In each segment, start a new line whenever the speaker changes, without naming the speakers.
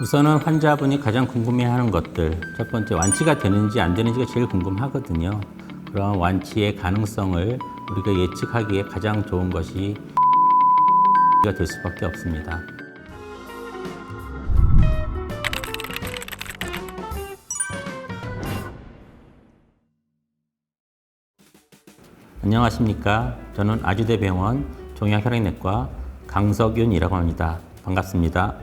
우선은 환자분이 가장 궁금해하는 것들, 첫 번째 완치가 되는지 안 되는지가 제일 궁금하거든요. 그런 완치의 가능성을 우리가 예측하기에 가장 좋은 것이 가 될 수밖에 없습니다. 안녕하십니까. 저는 아주대병원 종양혈액내과 강석윤이라고 합니다. 반갑습니다.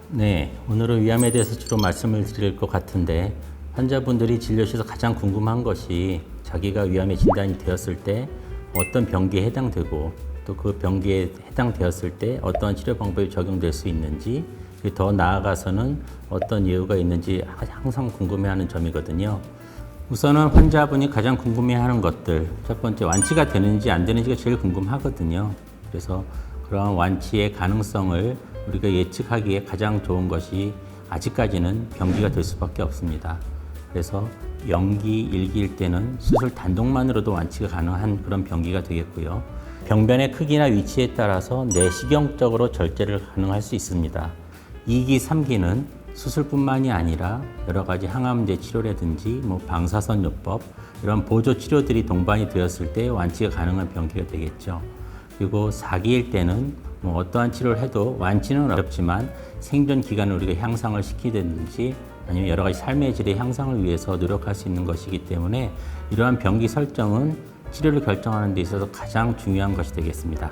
네, 오늘은 위암에 대해서 주로 말씀을 드릴 것 같은데, 환자분들이 진료실에서 가장 궁금한 것이 자기가 위암에 진단이 되었을 때 어떤 병기에 해당되고, 또 그 병기에 해당되었을 때 어떤 치료 방법이 적용될 수 있는지, 더 나아가서는 어떤 예후가 있는지 항상 궁금해하는 점이거든요. 우선은 환자분이 가장 궁금해하는 것들, 첫 번째 완치가 되는지 안 되는지가 제일 궁금하거든요. 그래서 그러한 완치의 가능성을 우리가 예측하기에 가장 좋은 것이 아직까지는 병기가 될 수밖에 없습니다. 그래서 영기, 1기일 때는 수술 단독만으로도 완치가 가능한 그런 병기가 되겠고요. 병변의 크기나 위치에 따라서 내시경적으로 절제를 가능할 수 있습니다. 2기, 3기는 수술뿐만이 아니라 여러 가지 항암제 치료라든지 방사선요법, 이런 보조 치료들이 동반이 되었을 때 완치가 가능한 병기가 되겠죠. 그리고 4기일 때는 어떠한 치료를 해도 완치는 어렵지만 생존 기간을 우리가 향상을 시키든지 아니면 여러 가지 삶의 질의 향상을 위해서 노력할 수 있는 것이기 때문에 이러한 병기 설정은 치료를 결정하는 데 있어서 가장 중요한 것이 되겠습니다.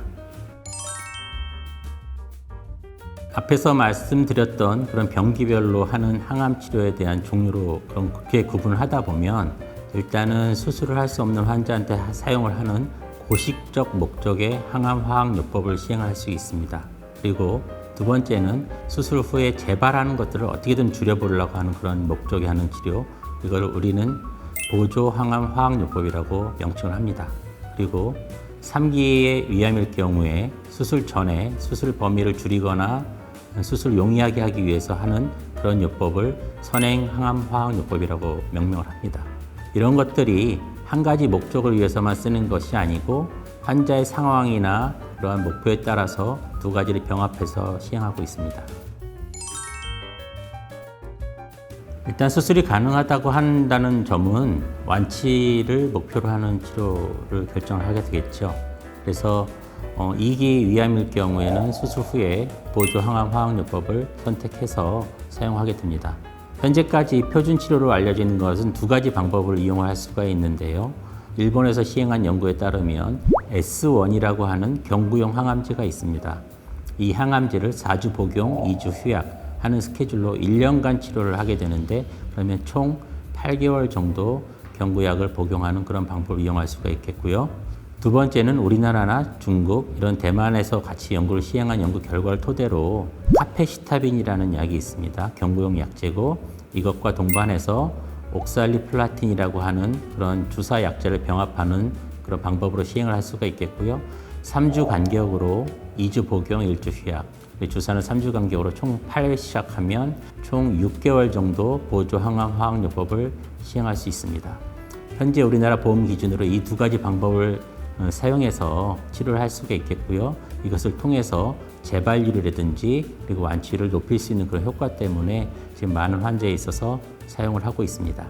앞에서 말씀드렸던 그런 병기별로 하는 항암 치료에 대한 종류로 그렇게 구분을 하다 보면, 일단은 수술을 할 수 없는 환자한테 사용을 하는 고식적 목적의 항암 화학요법을 시행할 수 있습니다. 그리고 두 번째는 수술 후에 재발하는 것들을 어떻게든 줄여보려고 하는 그런 목적이 하는 치료, 이걸 우리는 보조 항암 화학요법이라고 명칭을 합니다. 그리고 3기의 위암일 경우에 수술 전에 수술 범위를 줄이거나 수술 용이하게 하기 위해서 하는 그런 요법을 선행 항암 화학요법이라고 명명을 합니다. 이런 것들이 한 가지 목적을 위해서만 쓰는 것이 아니고 환자의 상황이나 그러한 목표에 따라서 두 가지를 병합해서 시행하고 있습니다. 일단 수술이 가능하다고 한다는 점은 완치를 목표로 하는 치료를 결정을 하게 되겠죠. 그래서 2기 위암일 경우에는 수술 후에 보조 항암 화학요법을 선택해서 사용하게 됩니다. 현재까지 표준 치료로 알려진 것은 두 가지 방법을 이용할 수가 있는데요. 일본에서 시행한 연구에 따르면 S1이라고 하는 경구용 항암제가 있습니다. 이 항암제를 4주 복용, 2주 휴약 하는 스케줄로 1년간 치료를 하게 되는데, 그러면 총 8개월 정도 경구약을 복용하는 그런 방법을 이용할 수가 있겠고요. 두 번째는 우리나라나 중국, 이런 대만에서 같이 연구를 시행한 연구 결과를 토대로 카페시타빈이라는 약이 있습니다. 경구용 약제고, 이것과 동반해서 옥살리플라틴이라고 하는 그런 주사 약제를 병합하는 그런 방법으로 시행을 할 수가 있겠고요. 3주 간격으로 2주 복용, 1주 휴약. 주사는 3주 간격으로 총 8회 시작하면 총 6개월 정도 보조 항암 화학요법을 시행할 수 있습니다. 현재 우리나라 보험 기준으로 이 두 가지 방법을 사용해서 치료를 할 수가 있겠고요. 이것을 통해서 재발률이라든지 그리고 완치율을 높일 수 있는 그런 효과 때문에 지금 많은 환자에 있어서 사용을 하고 있습니다.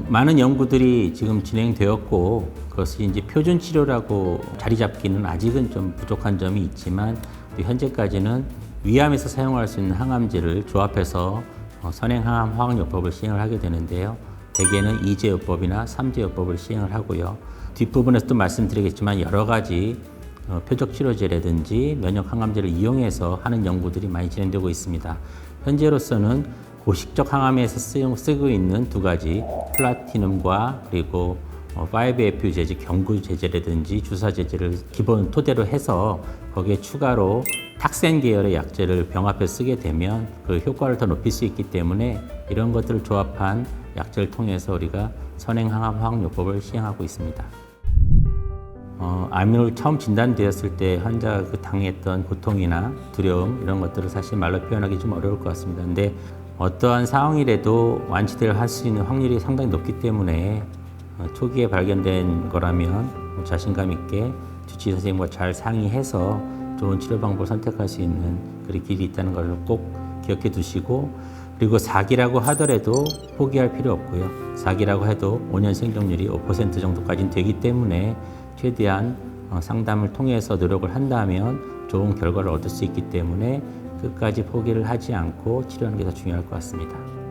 많은 연구들이 지금 진행되었고, 그것이 이제 표준 치료라고 자리 잡기는 아직은 좀 부족한 점이 있지만, 현재까지는 위암에서 사용할 수 있는 항암제를 조합해서 선행 항암 화학요법을 시행을 하게 되는데요. 대개는 2제요법이나 3제요법을 시행을 하고요. 뒷부분에서도 말씀드리겠지만 여러 가지 표적 치료제라든지 면역 항암제를 이용해서 하는 연구들이 많이 진행되고 있습니다. 현재로서는 고식적 항암에서 쓰고 있는 두 가지, 플라티늄과 그리고 5FU 제제, 경구 제제라든지 주사 제제를 기본 토대로 해서 거기에 추가로 탁센 계열의 약제를 병합해 쓰게 되면 그 효과를 더 높일 수 있기 때문에 이런 것들을 조합한 약제를 통해서 우리가 선행 항암 화학요법을 시행하고 있습니다. 암으로 처음 진단되었을 때 환자가 당했던 고통이나 두려움, 이런 것들을 사실 말로 표현하기 좀 어려울 것 같습니다. 근데 어떠한 상황이라도 완치될 할 수 있는 확률이 상당히 높기 때문에 초기에 발견된 거라면 자신감 있게 주치의 선생님과 잘 상의해서 좋은 치료 방법을 선택할 수 있는 그런 길이 있다는 걸 꼭 기억해 두시고, 그리고 4기라고 하더라도 포기할 필요 없고요. 4기라고 해도 5년 생존율이 5% 정도까지는 되기 때문에 최대한 상담을 통해서 노력을 한다면 좋은 결과를 얻을 수 있기 때문에 끝까지 포기를 하지 않고 치료하는 게 더 중요할 것 같습니다.